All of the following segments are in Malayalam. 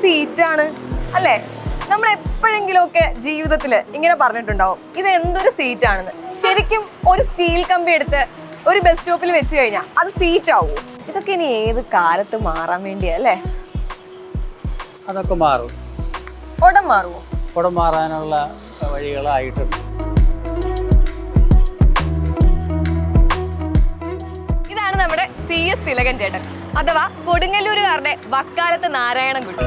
സീറ്റാണ് അല്ലേ? നമ്മൾ എപ്പോഴെങ്കിലുമൊക്കെ ജീവിതത്തിൽ ഇങ്ങനെ പറഞ്ഞിട്ടുണ്ടാവും ഇത് എന്തൊരു സീറ്റാണെന്ന്. ശരിക്കും ഒരു സ്റ്റീൽ കമ്പി എടുത്ത് ഒരു ബസ് സ്റ്റോപ്പിൽ വെച്ച് കഴിഞ്ഞാൽ അത് സീറ്റ് ആവുമോ? ഇതൊക്കെ ഇനി ഏത് കാലത്ത് മാറാൻ വേണ്ടിയാ അല്ലേ? അതൊക്കെ മാറും. ഉടൻ മാറുമോ? ഉടൻ മാറാനുള്ള വഴികളായിട്ടുണ്ട്. ഇതാണ് നമ്മുടെ CS തിലകൻ ചേട്ടൻ, അഥവാ കൊടുങ്ങല്ലൂരുകാരുടെ വക്കാലത്ത് നാരായണൻകുട്ടി.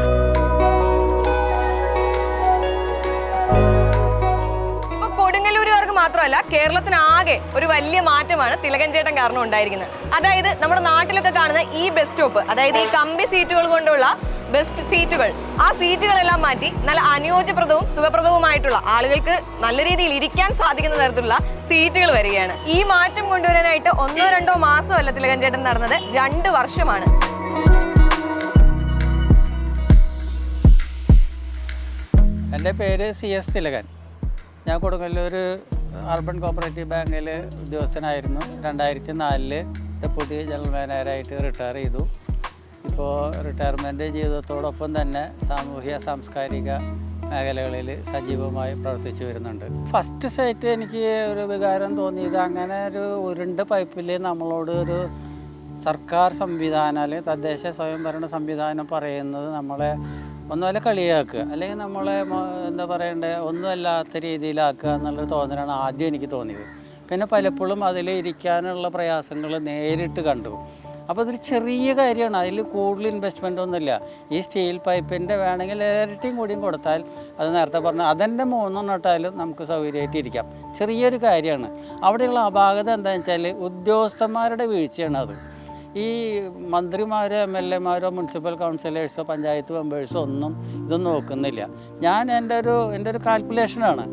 കൊടുങ്ങല്ലൂരുകാർക്ക് മാത്രമല്ല, കേരളത്തിനാകെ ഒരു വലിയ മാറ്റമാണ് തിലകൻ ചേട്ടൻ കാരണം ഉണ്ടായിരിക്കുന്നത്. അതായത് നമ്മുടെ നാട്ടിലൊക്കെ കാണുന്ന ഈ ബസ് സ്റ്റോപ്പ്, അതായത് ഈ കമ്പി സീറ്റുകൾ കൊണ്ടുള്ള ബെസ്റ്റ് സീറ്റുകൾ, ആ സീറ്റുകളെല്ലാം മാറ്റി നല്ല അനുയോജ്യപ്രദവും സുഖപ്രദവുമായിട്ടുള്ള ആളുകൾക്ക് നല്ല രീതിയിൽ ഇരിക്കാൻ സാധിക്കുന്ന തരത്തിലുള്ള സീറ്റുകൾ വരികയാണ്. ഈ മാറ്റം കൊണ്ടുവരാനായിട്ട് 1-2 മാസമല്ല തിലകൻ ചേട്ടൻ നടന്നത്, 2 വർഷമാണ്. എൻ്റെ പേര് CS തിലകൻ. ഞാൻ കൊടുങ്ങല്ലൂർ അർബൻ കോപ്പറേറ്റീവ് ബാങ്കിൽ ഉദ്യോഗസ്ഥനായിരുന്നു. 2004 ഡെപ്യൂട്ടി ജനറൽ മാനേജറായിട്ട് റിട്ടയർ ചെയ്തു. ഇപ്പോൾ റിട്ടയർമെൻറ്റ് ജീവിതത്തോടൊപ്പം തന്നെ സാമൂഹ്യ സാംസ്കാരിക മേഖലകളിൽ സജീവമായി പ്രവർത്തിച്ചു വരുന്നുണ്ട്. ഫസ്റ്റ് സൈറ്റ് എനിക്ക് ഒരു വികാരം തോന്നിയത്, അങ്ങനെ ഒരു ഉരുണ്ട പൈപ്പിൽ നമ്മളോട് ഒരു സർക്കാർ സംവിധാനം അല്ലെങ്കിൽ തദ്ദേശ സ്വയംഭരണ സംവിധാനം പറയുന്നത് നമ്മളെ ഒന്നുമല്ല കളിയാക്കുക, അല്ലെങ്കിൽ നമ്മളെ എന്താ പറയണ്ടേ ഒന്നുമല്ലാത്ത രീതിയിലാക്കുക എന്നുള്ളൊരു തോന്നലാണ് ആദ്യം എനിക്ക് തോന്നിയത്. പിന്നെ പലപ്പോഴും അതിൽ ഇരിക്കാനുള്ള പ്രയാസങ്ങൾ നേരിട്ട് കണ്ടു. അപ്പോൾ അതൊരു ചെറിയ കാര്യമാണ്, അതിൽ കൂടുതൽ ഇൻവെസ്റ്റ്മെൻ്റ് ഒന്നുമില്ല. ഈ സ്റ്റീൽ പൈപ്പിൻ്റെ വേണമെങ്കിൽ ഇരട്ടിയും കൂടിയും കൊടുത്താൽ, അത് നേരത്തെ പറഞ്ഞാൽ അതെൻ്റെ 3 ഇട്ടാലും നമുക്ക് സൗകര്യമായിട്ട് ഇരിക്കാം. ചെറിയൊരു കാര്യമാണ്. അവിടെയുള്ള അപാകത എന്താണെന്ന് വെച്ചാൽ ഉദ്യോഗസ്ഥന്മാരുടെ വീഴ്ചയാണ് അത്. ഈ മന്ത്രിമാരോ MLA മാരോ മുനിസിപ്പൽ കൗൺസിലേഴ്സോ പഞ്ചായത്ത് മെമ്പേഴ്സോ ഒന്നും ഇതൊന്നും നോക്കുന്നില്ല. എൻ്റെ ഒരു കാൽക്കുലേഷനാണ്,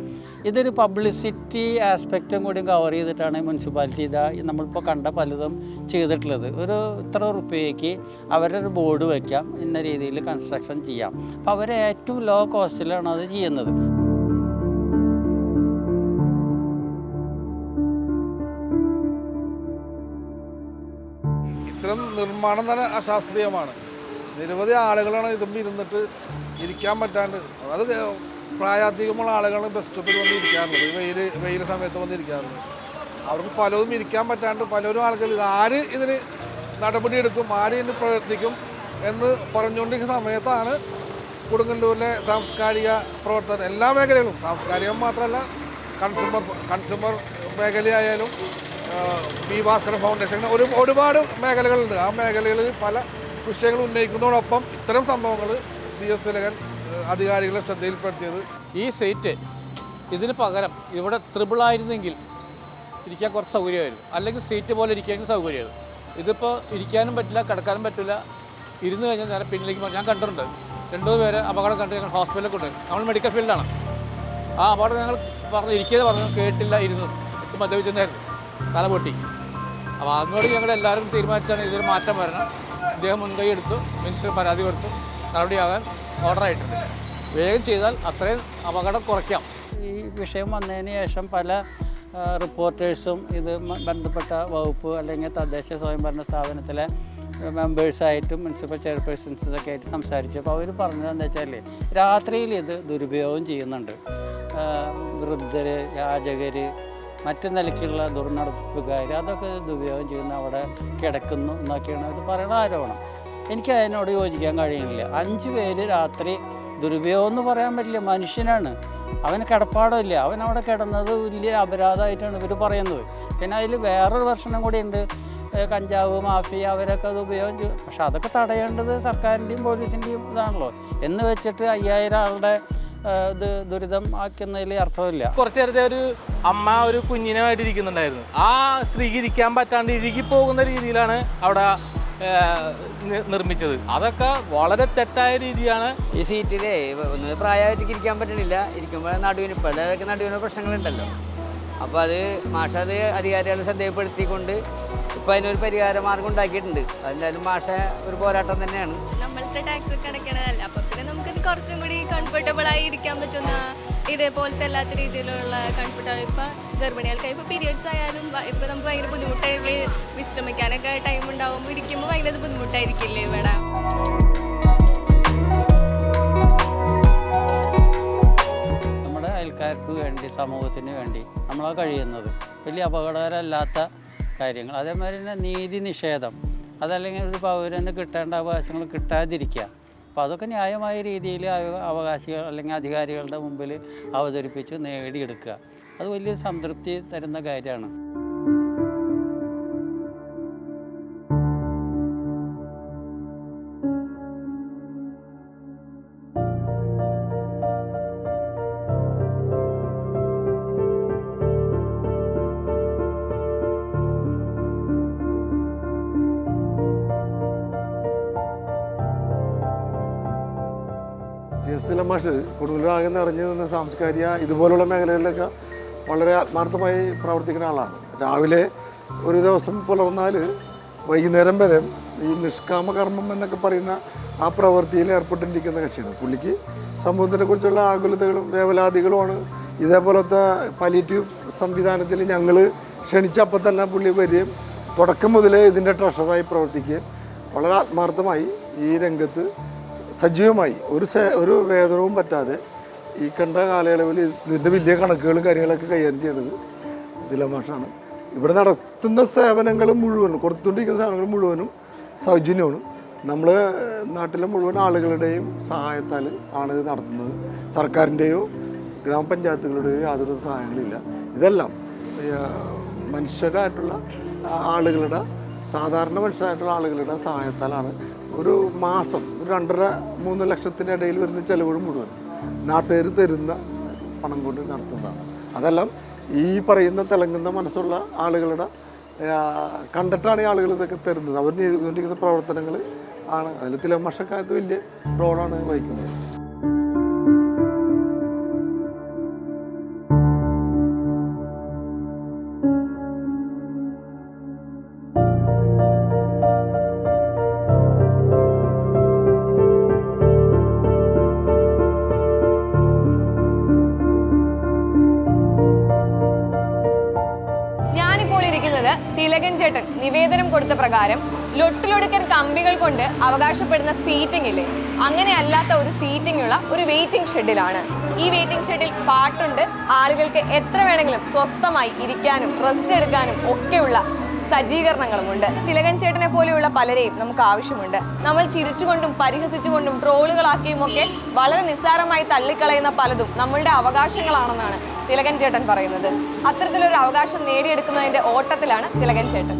ഇതൊരു പബ്ലിസിറ്റി ആസ്പെക്റ്റും കൂടി കവർ ചെയ്തിട്ടാണ് മുനിസിപ്പാലിറ്റി നമ്മളിപ്പോൾ കണ്ട പലതും ചെയ്തിട്ടുള്ളത്. ഇത്ര റുപ്യയ്ക്ക് അവരൊരു ബോർഡ് വയ്ക്കാം, ഇന്ന രീതിയിൽ കൺസ്ട്രക്ഷൻ ചെയ്യാം. അപ്പോൾ അവർ ഏറ്റവും ലോ കോസ്റ്റിലാണ് അത് ചെയ്യുന്നത്. ഇത്തരം നിർമ്മാണം തന്നെ അശാസ്ത്രീയമാണ്. നിരവധി ആളുകളാണ് ഇതുമ്പോൾ ഇരുന്നിട്ട് ഇരിക്കാൻ പറ്റാണ്ട്, അത് പ്രായാധികമുള്ള ആളുകളാണ് ബസ് സ്റ്റോപ്പിൽ വന്ന് ഇരിക്കാറുള്ളത്, വെയിൽ സമയത്ത് വന്നിരിക്കാറുള്ളത്. അവർക്ക് പലതും ഇരിക്കാൻ പറ്റാണ്ട് പലരും ആളുകൾ ആര് ഇതിന് നടപടിയെടുക്കും, ആര് ഇതിന് പ്രവർത്തിക്കും എന്ന് പറഞ്ഞുകൊണ്ടിരിക്കുന്ന സമയത്താണ് കൊടുങ്ങല്ലൂരിലെ സാംസ്കാരിക പ്രവർത്തനം എല്ലാ മേഖലകളും, സാംസ്കാരികം മാത്രമല്ല കൺസ്യൂമർ മേഖലയായാലും പി ഭാസ്കരൻ ഫൗണ്ടേഷൻ ഒരുപാട് മേഖലകളുണ്ട്. ആ മേഖലകളിൽ പല വിഷയങ്ങൾ ഉന്നയിക്കുന്നതോടൊപ്പം ഇത്തരം സംഭവങ്ങൾ CS തിലകൻ അധികാരികളെ ശ്രദ്ധയിൽപ്പെടുത്തിയത്. ഈ സീറ്റ് ഇതിന് പകരം ഇവിടെ ത്രിബിളായിരുന്നെങ്കിൽ ഇരിക്കാൻ കുറച്ച് സൗകര്യമായിരുന്നു, അല്ലെങ്കിൽ സീറ്റ് പോലെ ഇരിക്കാനും സൗകര്യമായിരുന്നു. ഇതിപ്പോൾ ഇരിക്കാനും പറ്റില്ല, കിടക്കാനും പറ്റില്ല. ഇരുന്ന് കഴിഞ്ഞാൽ നേരെ പിന്നിലേക്ക് ഞാൻ കണ്ടിട്ടുണ്ട്. 2 പേര് അപകടം കണ്ട് ഞങ്ങൾ ഹോസ്പിറ്റലിൽ കൊണ്ട്, നമ്മൾ മെഡിക്കൽ ഫീൽഡാണ്. ആ അപകടം ഞങ്ങൾ ഇരിക്കാതെ പറഞ്ഞു, കേട്ടില്ല, ഇരുന്നു മദ്യപിച്ചിട്ടുണ്ടായിരുന്നു, തല പൊട്ടി. അപ്പോൾ അങ്ങോട്ട് ഞങ്ങളെല്ലാവരും തീരുമാനിച്ചാണ് ഇതൊരു മാറ്റം വരണം. ഇദ്ദേഹം മുൻകൈ എടുത്തു, മിനിസ്റ്റർ പരാതി കൊടുത്തു, നടപടിയാകാൻ ഓർഡറായിട്ടുണ്ട്. വേഗം ചെയ്താൽ അത്രയും അപകടം കുറയ്ക്കാം. ഈ വിഷയം വന്നതിന് ശേഷം പല റിപ്പോർട്ടേഴ്സും ഇത് ബന്ധപ്പെട്ട വകുപ്പ് അല്ലെങ്കിൽ തദ്ദേശ സ്വയംഭരണ സ്ഥാപനത്തിലെ മെമ്പേഴ്സായിട്ടും മുനിസിപ്പൽ ചെയർപേഴ്സൺസൊക്കെ ആയിട്ട് സംസാരിച്ചപ്പോൾ അവർ പറഞ്ഞത് എന്താ വെച്ചാൽ രാത്രിയിൽ ഇത് ദുരുപയോഗം ചെയ്യുന്നുണ്ട്. വൃദ്ധർ, യാചകർ, മറ്റു നിലയ്ക്കുള്ള ദുർനടപ്പുകാർ അതൊക്കെ ദുരുപയോഗം ചെയ്യുന്ന അവിടെ കിടക്കുന്നു എന്നൊക്കെയാണ് അവർ പറയുന്ന ആരോപണം. എനിക്ക് അതിനോട് യോജിക്കാൻ കഴിയുന്നില്ല. 5 പേര് രാത്രി ദുരുപയോഗം എന്ന് പറയാൻ പറ്റില്ല, മനുഷ്യനാണ്, അവന് കിടപ്പാടമില്ല, അവൻ അവിടെ കിടന്നത് വലിയ അപരാധമായിട്ടാണ് ഇവർ പറയുന്നത്. പിന്നെ അതിൽ വേറൊരു പ്രശ്നം കൂടിയുണ്ട്, കഞ്ചാവ് മാഫിയ അവരൊക്കെ അത് ഉപയോഗം ചെയ്യും. പക്ഷെ അതൊക്കെ തടയേണ്ടത് സർക്കാരിൻ്റെയും പോലീസിൻ്റെയും ഇതാണല്ലോ. എന്ന് വെച്ചിട്ട് 5000 ആളുടെ ഇത് ദുരിതം ആക്കുന്നതിൽ അർത്ഥമില്ല. കുറച്ച് നേരത്തെ ഒരു അമ്മ ഒരു കുഞ്ഞിനായിട്ട് ഇരിക്കുന്നുണ്ടായിരുന്നു. ആ സ്ത്രീക്ക് ഇരിക്കാൻ പറ്റാണ്ട് ഇഴുകിപ്പോകുന്ന രീതിയിലാണ് അവിടെ നിർമ്മിച്ചത്. അതൊക്കെ വളരെ തെറ്റായ രീതിയാണ്. ഈ സീറ്റിലേ ഒന്ന് പ്രായമായിട്ട് ഇരിക്കാൻ പറ്റണില്ല, ഇരിക്കുമ്പോൾ നടുവിന് പ്രശ്നങ്ങളുണ്ടല്ലോ. അപ്പോൾ അത് മാഷത് അധികാരികളെ ശ്രദ്ധപ്പെടുത്തിക്കൊണ്ട് ഇപ്പോൾ അതിനൊരു പരിഹാര മാർഗം ഉണ്ടാക്കിയിട്ടുണ്ട്. അതെന്തായാലും മാഷ ഒരു പോരാട്ടം തന്നെയാണ്. നമ്മളുടെ ടാക്സ് ഒക്കെ അടയ്ക്കണതല്ല, അപ്പോൾ പിന്നെ നമുക്ക് കുറച്ചും കൂടി കംഫർട്ടബിളായി ഇരിക്കാൻ പറ്റുന്ന ഇതേപോലത്തെ അല്ലാത്ത രീതിയിലുള്ള കംഫർട്ടബിൾ. ഇപ്പോൾ ഗർഭിണികൾക്ക് ഇപ്പോൾ പീരിയഡ്സ് ആയാലും ഇപ്പോൾ നമുക്ക് ഭയങ്കര ബുദ്ധിമുട്ടായിട്ട് വിശ്രമിക്കാനൊക്കെ ടൈം ഉണ്ടാകുമ്പോൾ ഇരിക്കുമ്പോൾ ഭയങ്കര ബുദ്ധിമുട്ടായിരിക്കില്ലേ ഇവിടെ. സമൂഹത്തിന് വേണ്ടി നമ്മളാ കഴിയുന്നത്. വലിയ അപകടകരമല്ലാത്ത കാര്യങ്ങൾ. അതേമാതിരി തന്നെ നീതി നിഷേധം, അതല്ലെങ്കിൽ ഒരു പൗരന് കിട്ടേണ്ട അവകാശങ്ങൾ കിട്ടാതിരിക്കുക. അപ്പോൾ അതൊക്കെ ന്യായമായ രീതിയിൽ അവകാശികൾ അല്ലെങ്കിൽ അധികാരികളുടെ മുമ്പിൽ അവതരിപ്പിച്ച് നേടിയെടുക്കുക. അത് വലിയൊരു സംതൃപ്തി തരുന്ന കാര്യമാണ്. CS തിലകൻ കൊടുങ്ങല്ലൂരാകെ നിറഞ്ഞു നിന്ന സാംസ്കാരിക ഇതുപോലുള്ള മേഖലകളിലൊക്കെ വളരെ ആത്മാർത്ഥമായി പ്രവർത്തിക്കുന്ന ആളാണ്. രാവിലെ ഒരു ദിവസം പുലർന്നാൽ വൈകുന്നേരം വരെ ഈ നിഷ്കാമ കർമ്മം എന്നൊക്കെ പറയുന്ന ആ പ്രവൃത്തിയിൽ ഏർപ്പെട്ടിരിക്കുന്ന കക്ഷിയാണ്. പുള്ളിക്ക് സമൂഹത്തിനെക്കുറിച്ചുള്ള ആകുലതകളും വേവലാതികളുമാണ്. ഇതേപോലത്തെ പാലിയേറ്റീവ് സംവിധാനത്തിൽ ഞങ്ങൾ ക്ഷണിച്ചപ്പോൾ തന്നെ പുള്ളി വരികയും തുടക്കം മുതലേ ഇതിൻ്റെ ട്രഷറായി പ്രവർത്തിക്കുകയും വളരെ ആത്മാർത്ഥമായി ഈ രംഗത്ത് സജീവമായി ഒരു വേതനവും പറ്റാതെ ഈ കണ്ട കാലയളവിൽ ഇതിൻ്റെ വലിയ കണക്കുകളും കാര്യങ്ങളൊക്കെ കൈകാര്യം ചെയ്യുന്നത് തിലകൻ. ഇവിടെ നടത്തുന്ന സേവനങ്ങൾ മുഴുവനും, കൊടുത്തുകൊണ്ടിരിക്കുന്ന സേവനങ്ങൾ മുഴുവനും സൗജന്യമാണ്. നമ്മൾ നാട്ടിലെ മുഴുവൻ ആളുകളുടെയും സഹായത്താൽ ആണ് ഇത് നടത്തുന്നത്. സർക്കാരിൻ്റെയോ ഗ്രാമപഞ്ചായത്തുകളുടെയോ യാതൊരു സഹായങ്ങളില്ല. ഇതെല്ലാം മനുഷ്യരായിട്ടുള്ള ആളുകളുടെ, സാധാരണ മനുഷ്യരായിട്ടുള്ള ആളുകളുടെ സഹായത്താലാണ്. ഒരു മാസം 2.5-3 ലക്ഷത്തിൻ്റെ ഇടയിൽ വരുന്ന ചിലവുകൾ മുഴുവൻ നാട്ടുകാർ തരുന്ന പണം കൊണ്ട് നടത്തുന്നതാണ്. അതെല്ലാം ഈ പറയുന്ന തിളങ്ങുന്ന മനസ്സുള്ള ആളുകളുടെ കണ്ടിട്ടാണ് ഈ ആളുകൾ ഇതൊക്കെ തരുന്നത്. അവർ ചെയ്തുകൊണ്ടിരിക്കുന്ന പ്രവർത്തനങ്ങൾ ആണ്. അതിൽ തിലകൻ വലിയ റോളാണ് വഹിക്കുന്നത്. തിലകൻ ചേട്ടൻ നിവേദനം കൊടുത്ത പ്രകാരം ലൊട്ടിലൊടുക്കൻ കമ്പികൾ കൊണ്ട് അവകാശപ്പെടുന്ന സീറ്റിംഗ് ഇല്ലേ, അങ്ങനെ അല്ലാത്ത ഒരു സീറ്റിംഗ് ഉള്ള ഒരു വെയിറ്റിംഗ് ഷെഡിലാണ്. ഈ വെയിറ്റിംഗ് ഷെഡിൽ പാട്ടുണ്ട്. ആളുകൾക്ക് എത്ര വേണമെങ്കിലും സ്വസ്ഥമായി ഇരിക്കാനും റെസ്റ്റ് എടുക്കാനും ഒക്കെയുള്ള സജ്ജീകരണങ്ങളുമുണ്ട്. തിലകൻ ചേട്ടനെ പോലെയുള്ള പലരെയും നമുക്ക് ആവശ്യമുണ്ട്. നമ്മൾ ചിരിച്ചുകൊണ്ടും പരിഹസിച്ചുകൊണ്ടും ട്രോളുകളാക്കിയും ഒക്കെ വളരെ നിസ്സാരമായി തള്ളിക്കളയുന്ന പലതും നമ്മളുടെ അവകാശങ്ങളാണെന്നാണ് തിലകൻ ചേട്ടൻ പറയുന്നത്. അത്തരത്തിലൊരു അവകാശം നേടിയെടുക്കുന്നതിൻ്റെ ഓട്ടത്തിലാണ് തിലകൻ ചേട്ടൻ.